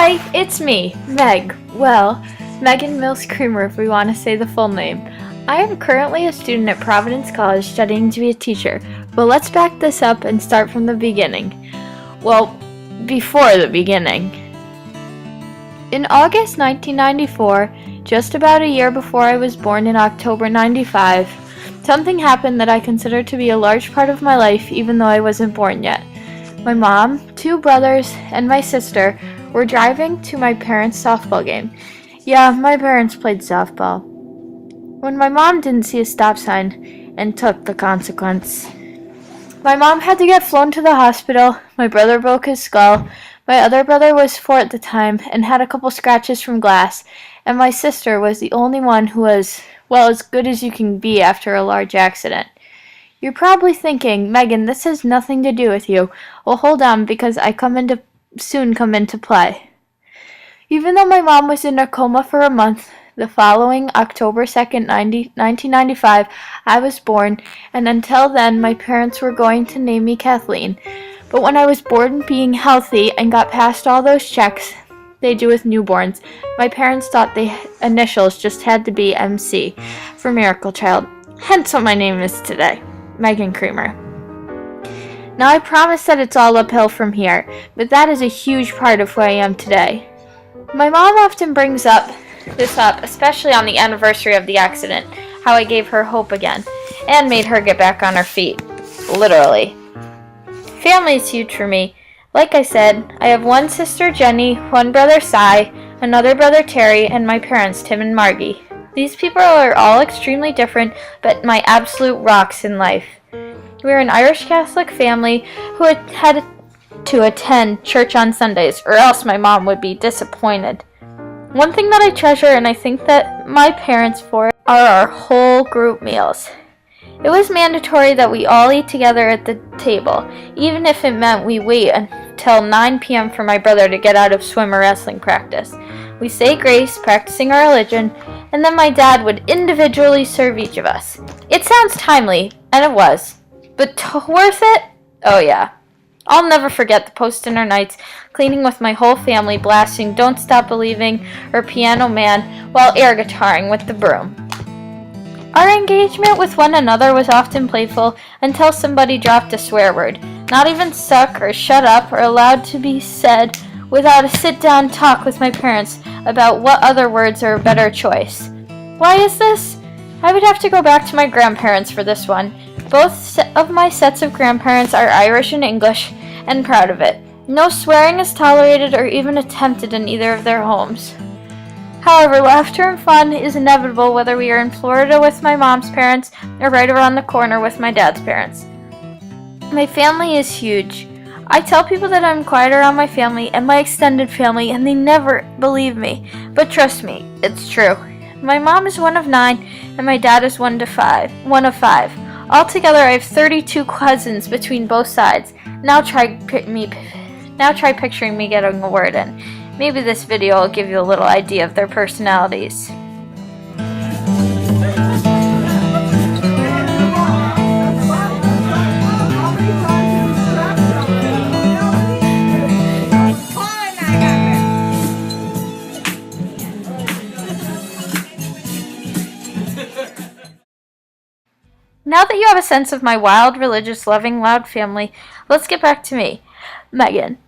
Hi, it's me, Meg. Well, Megan Mills Creamer if we want to say the full name. I am currently a student at Providence College studying to be a teacher, but let's back this up and start from the beginning. Well, before the beginning. In August 1994, just about a year before I was born in October 95, something happened that I consider to be a large part of my life even though I wasn't born yet. My mom, two brothers, and my sister were driving to my parents' softball game. Yeah, my parents played softball. When my mom didn't see a stop sign and took the consequence. My mom had to get flown to the hospital, my brother broke his skull, my other brother was 4 at the time and had a couple scratches from glass, and my sister was the only one who was, well, as good as you can be after a large accident. You're probably thinking, Megan, this has nothing to do with you. Well, hold on, because I soon come into play. Even though my mom was in a coma for a month, the following October 2nd, 1995, I was born, and until then, my parents were going to name me Kathleen. But when I was born being healthy and got past all those checks they do with newborns, my parents thought the initials just had to be MC for Miracle Child, hence what my name is today, Megan Creamer. Now I promise that it's all uphill from here, but that is a huge part of who I am today. My mom often brings this up, especially on the anniversary of the accident, how I gave her hope again, and made her get back on her feet. Literally. Family is huge for me. Like I said, I have one sister, Jenny, one brother, Cy, another brother, Terry, and my parents, Tim and Margie. These people are all extremely different, but my absolute rocks in life. We're an Irish Catholic family who had to attend church on Sundays, or else my mom would be disappointed. One thing that I treasure and I thank that my parents for are our whole group meals. It was mandatory that we all eat together at the table, even if it meant we wait until 9 p.m. for my brother to get out of swim or wrestling practice. We say grace, practicing our religion, and then my dad would individually serve each of us. It sounds timely, and it was. But worth it? Oh yeah. I'll never forget the post-dinner nights, cleaning with my whole family, blasting Don't Stop Believing or Piano Man while air guitaring with the broom. Our engagement with one another was often playful until somebody dropped a swear word. Not even suck or shut up or allowed to be said without a sit-down talk with my parents about what other words are a better choice. Why is this? I would have to go back to my grandparents for this one. Both of my sets of grandparents are Irish and English, and proud of it. No swearing is tolerated or even attempted in either of their homes. However, laughter and fun is inevitable whether we are in Florida with my mom's parents or right around the corner with my dad's parents. My family is huge. I tell people that I'm quiet around my family and my extended family, and they never believe me. But trust me, it's true. My mom is one of 9, and my dad is one of 5. Altogether, I have 32 cousins between both sides. Now try picturing me getting a word in. Maybe this video will give you a little idea of their personalities. Now that you have a sense of my wild, religious, loving, loud family, let's get back to me, Megan.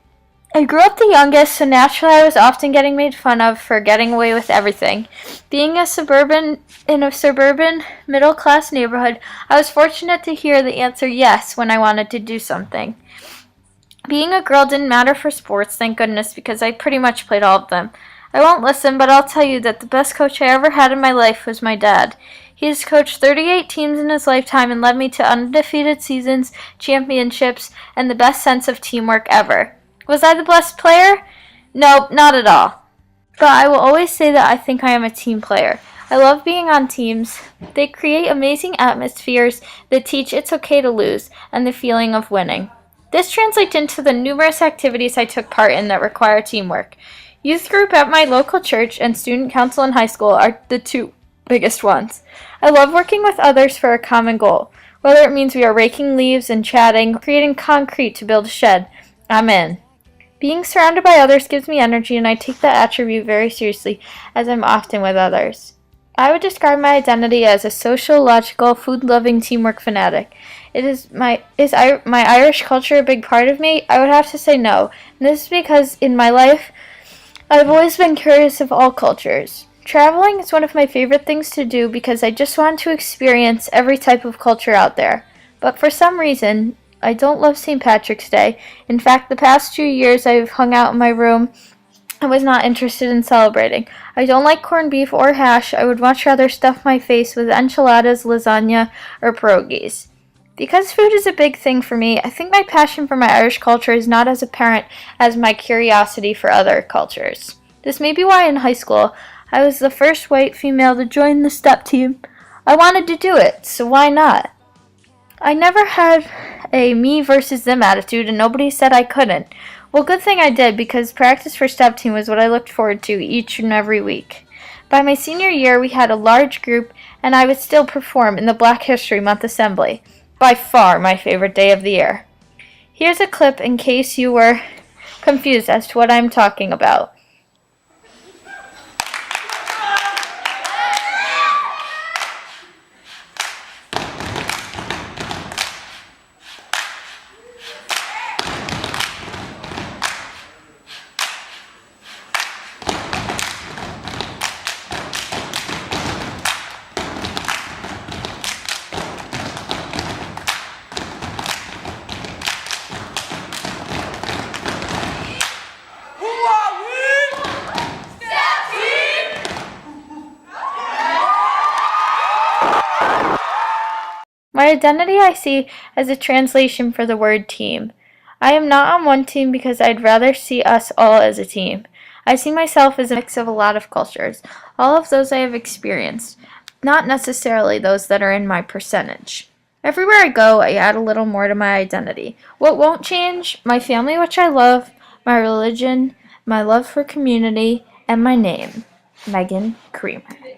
I grew up the youngest, so naturally I was often getting made fun of for getting away with everything. Being in a suburban, middle-class neighborhood, I was fortunate to hear the answer yes when I wanted to do something. Being a girl didn't matter for sports, thank goodness, because I pretty much played all of them. I won't listen, but I'll tell you that the best coach I ever had in my life was my dad. He has coached 38 teams in his lifetime and led me to undefeated seasons, championships, and the best sense of teamwork ever. Was I the best player? Nope, not at all. But I will always say that I think I am a team player. I love being on teams. They create amazing atmospheres that teach it's okay to lose and the feeling of winning. This translates into the numerous activities I took part in that require teamwork. Youth group at my local church and student council in high school are the two biggest ones. I love working with others for a common goal. Whether it means we are raking leaves and chatting, creating concrete to build a shed, I'm in. Being surrounded by others gives me energy, and I take that attribute very seriously, as I'm often with others. I would describe my identity as a social, logical, food-loving teamwork fanatic. My Irish culture a big part of me? I would have to say no. And this is because in my life, I've always been curious of all cultures. Traveling is one of my favorite things to do because I just want to experience every type of culture out there. But for some reason, I don't love St. Patrick's Day. In fact, the past 2 years I've hung out in my room and was not interested in celebrating. I don't like corned beef or hash. I would much rather stuff my face with enchiladas, lasagna, or pierogies. Because food is a big thing for me, I think my passion for my Irish culture is not as apparent as my curiosity for other cultures. This may be why in high school I was the first white female to join the step team. I wanted to do it, so why not? I never had a me versus them attitude, and nobody said I couldn't. Well, good thing I did, because practice for step team was what I looked forward to each and every week. By my senior year, we had a large group, and I would still perform in the Black History Month Assembly. By far my favorite day of the year. Here's a clip in case you were confused as to what I'm talking about. My identity I see as a translation for the word team. I am not on one team because I'd rather see us all as a team. I see myself as a mix of a lot of cultures, all of those I have experienced, not necessarily those that are in my percentage. Everywhere I go, I add a little more to my identity. What won't change? My family, which I love, my religion, my love for community, and my name, Megan Creamer.